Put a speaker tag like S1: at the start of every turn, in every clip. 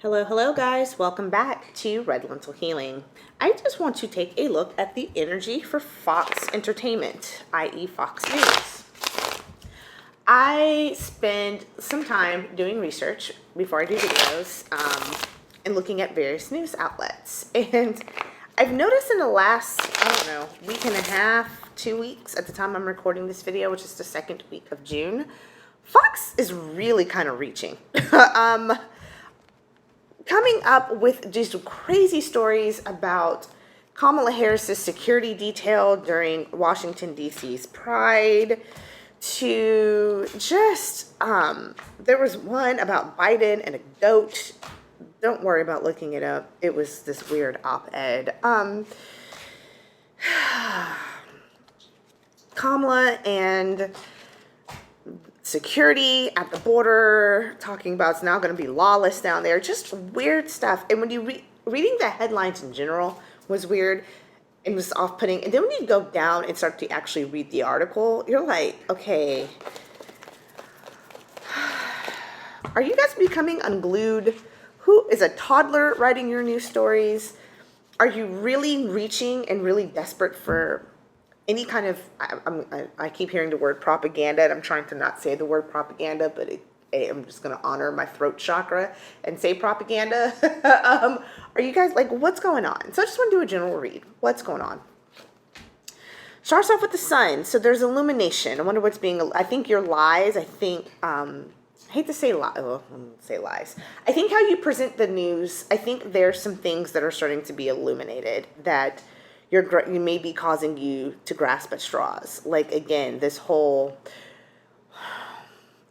S1: Hello, hello, guys. Welcome back to Red Lentil Healing. I just want to take a look at the energy for Fox Entertainment, i.e., Fox News. I spend some time doing research before I do videos and looking at various news outlets. And I've noticed in the last, week and a half, 2 weeks at the time I'm recording this video, which is the second week of June, Fox is really kind of reaching. Coming up with just crazy stories about Kamala Harris's security detail during Washington, D.C.'s Pride, to just, there was one about Biden and a goat. Don't worry about looking it up. It was this weird op-ed. Kamala and security at the border, talking about it's now going to be lawless down there, just weird stuff. And when you reading the headlines in general was weird and was off-putting, and then when you go down and start to actually read the article, you're like, okay, are you guys becoming unglued? Who is a toddler writing your news stories? Are you really reaching and really desperate for any kind of, I keep hearing the word propaganda, and I'm trying to not say the word propaganda, but I'm just going to honor my throat chakra and say propaganda. Are you guys, like, what's going on? So I just want to do a general read. What's going on? Starts off with the sun. So there's illumination. I wonder what's being, I think your lies, I hate to say lies. I think how you present the news, I think there's some things that are starting to be illuminated that you may be causing you to grasp at straws. Like, again, this whole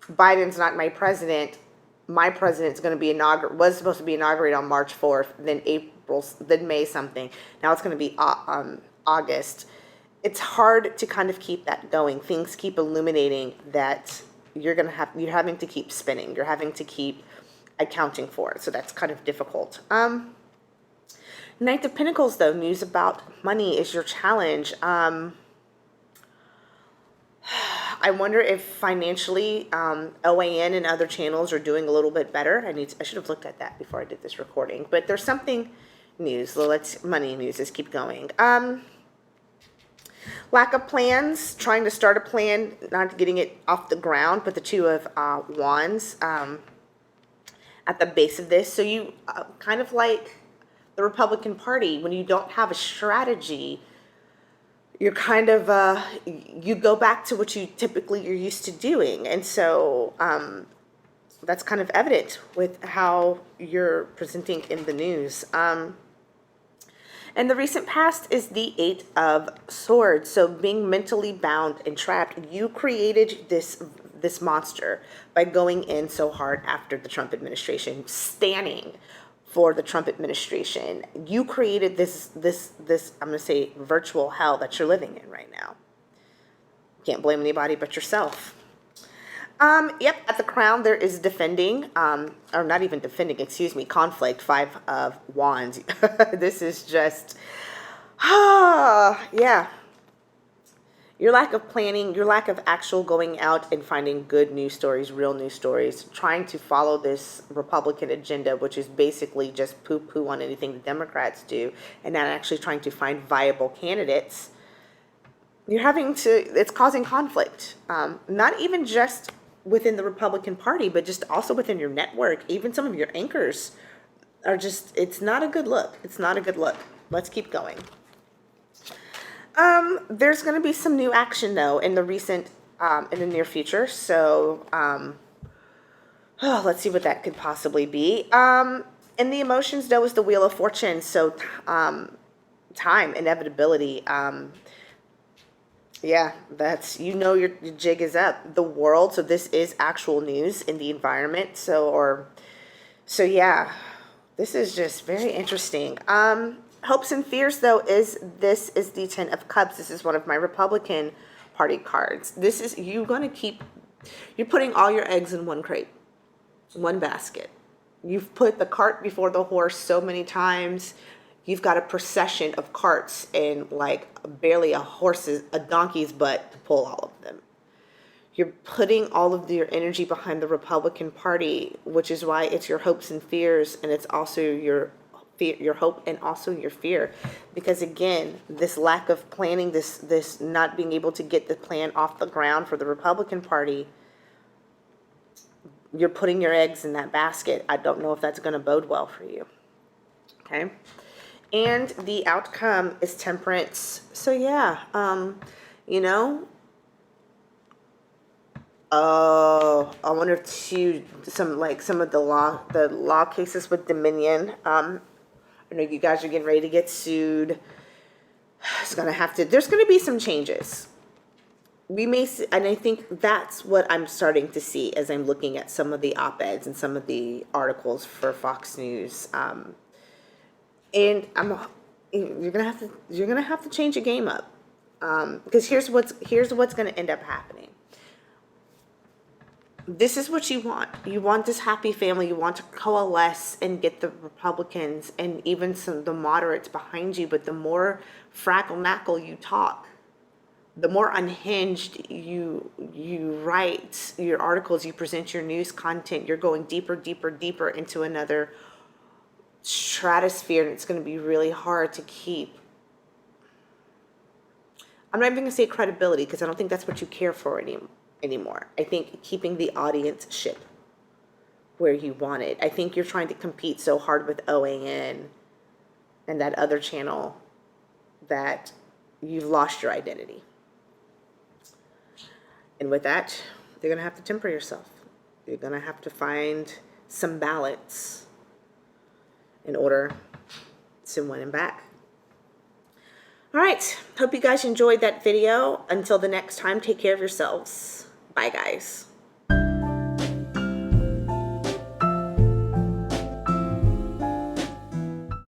S1: Biden's not my president. My president's going to be was supposed to be inaugurated on March 4th, then May something. Now it's going to be August. It's hard to kind of keep that going. Things keep illuminating that you're having to keep spinning. You're having to keep accounting for it. So that's kind of difficult. Knight of Pentacles, though, news about money is your challenge. I wonder if financially OAN and other channels are doing a little bit better. I should have looked at that before I did this recording. But there's something news. Money news. Let's keep going. Lack of plans. Trying to start a plan, not getting it off the ground. But the Two of Wands at the base of this. So you kind of like the Republican Party, when you don't have a strategy, you're kind of, you go back to what you typically you're used to doing. And so that's kind of evident with how you're presenting in the news. And the recent past is the Eight of Swords. So being mentally bound and trapped, you created this monster by going in so hard after the Trump administration, standing for the Trump administration. You created this I'm going to say virtual hell that you're living in right now. Can't blame anybody but yourself. Yep, at the crown there is defending, or not even defending, excuse me, conflict, Five of Wands. This is just, yeah. Your lack of planning, your lack of actual going out and finding good news stories, real news stories, trying to follow this Republican agenda, which is basically just poo-poo on anything the Democrats do, and not actually trying to find viable candidates. It's causing conflict. Not even just within the Republican Party, but just also within your network. Even some of your anchors are just, it's not a good look. It's not a good look. Let's keep going. There's going to be some new action, though, in the near future. So, let's see what that could possibly be. And the emotions, though, is the Wheel of Fortune. So, time, inevitability. Yeah, that's, your jig is up. The world. So this is actual news in the environment. So yeah, this is just very interesting. Hopes and fears, though, is the Ten of Cups. This is one of my Republican Party cards. This is, you're putting all your eggs in one crate, one basket. You've put the cart before the horse so many times. You've got a procession of carts and like barely a donkey's butt to pull all of them. you're putting all of your energy behind the Republican Party, which is why it's your hopes and fears, and it's also your fear, your hope and also your fear. Because again, this lack of planning, this not being able to get the plan off the ground for the Republican Party, you're putting your eggs in that basket. I don't know if that's going to bode well for you. Okay. And the outcome is temperance. So yeah, you know, oh, I wonder if some of the law cases with Dominion. I know you guys are getting ready to get sued. There's gonna be some changes. We may see, and I think that's what I'm starting to see as I'm looking at some of the op-eds and some of the articles for Fox News. And you're gonna have to change your game up, because here's what's gonna end up happening. This is what you want. You want this happy family. You want to coalesce and get the Republicans and even some the moderates behind you. But the more frackle-knackle you talk, the more unhinged you write your articles, you present your news content, you're going deeper, deeper, deeper into another stratosphere, and it's going to be really hard to keep. I'm not even going to say credibility, because I don't think that's what you care for anymore. I think keeping the audience ship where you want it. I think you're trying to compete so hard with OAN and that other channel that you've lost your identity. And with that, you're going to have to temper yourself. You're going to have to find some balance in order to win him back. All right. Hope you guys enjoyed that video. Until the next time, take care of yourselves. Bye, guys.